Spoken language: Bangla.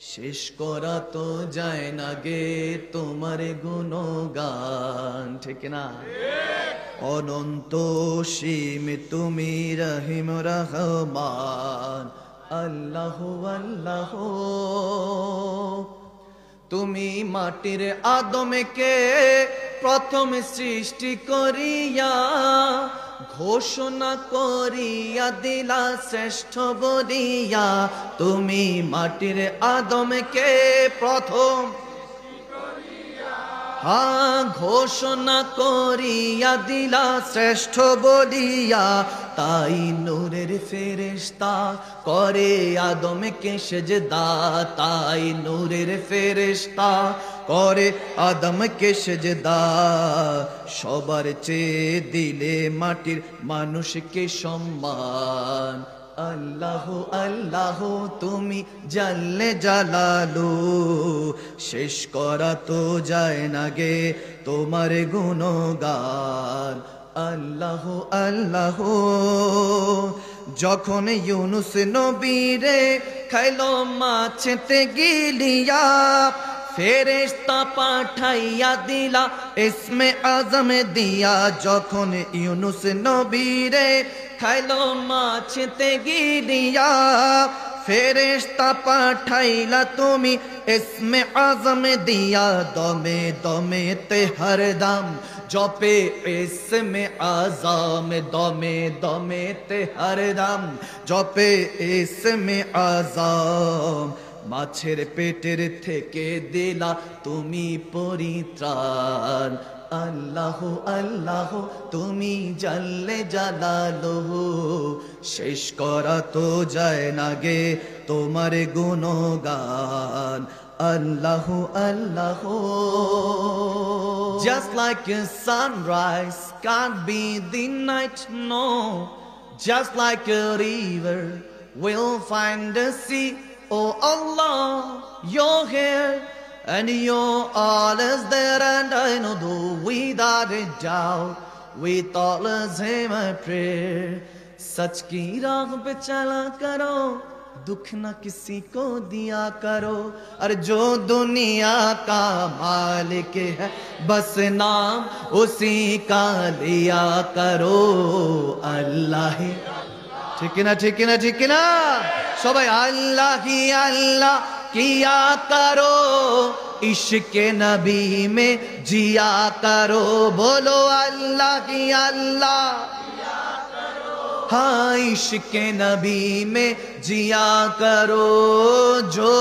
শেষ করা তো যায় না গে তোমার গুণগান, ঠিক না? অনন্ত সীম তুমি রহিম রহমান, আল্লাহ আল্লাহ। তুমি মাটির আদমকে প্রথম সৃষ্টি করিয়া ঘোষণা করিয়া দিলা শ্রেষ্ঠ বলিয়া। তুমি মাটির আদমকে প্রথম ঘোষণা করিয়া দিলা শ্রেষ্ঠ বলিয়া। তাই নূরের ফেরেশতা করে আদমকে সেজদা, তাই নূরের ফেরেশতা করে আদমকে সেজদা। সবার চেয়ে দিলে মাটির মানুষকে সম্মান, আল্লাহ আল্লাহ তুমি জাল্লে জালালু। শেষ করা তো যায় না গে তোমার গুণগান, আল্লাহ আল্লাহ। যখন ইউনুস নবীরে খাইলো মাছেতে গিলিয়া, ফেরেশতা পাঠাইয়া দিলা ইসমে আজম দিয়া। যখন ইউনুস নবীরে খাইলো মাছেতে গিলিয়া, ফেরেশতা পাঠাইলা তুমি ইসমে আজম দিয়া। দমে দমে তে হরদম জপে ইসমে আজম, দমে দমে তে হরদম জপে ইসমে আজম। মাছের পেটের থেকে দিলা তুমি পরিত্রাণ, আল্লাহ আল্লাহ তুমি জাল্লে জালালু। শেষ করা তো যায় না গে তোমার গুণগান, আল্লাহ আল্লাহ। Just like a sunrise can't be the night, no. Just like a river will find the sea. Oh Allah, you're here and you're always there, and I know though without a doubt with all is Him I pray. सच की राह पे चला करो, दुख न किसी को दिया करो, और जो दुनिया का मालिक है बस नाम उसी का लिया करो, अल्लाह ही। ठीक ना ठीक ना ठीक ना सबाई अल्लाह ही अल्लाह किया करो, इश्क नबी में जिया करो। बोलो अल्लाह ही अल्लाह, हाँ इश्क नबी में जिया करो। जो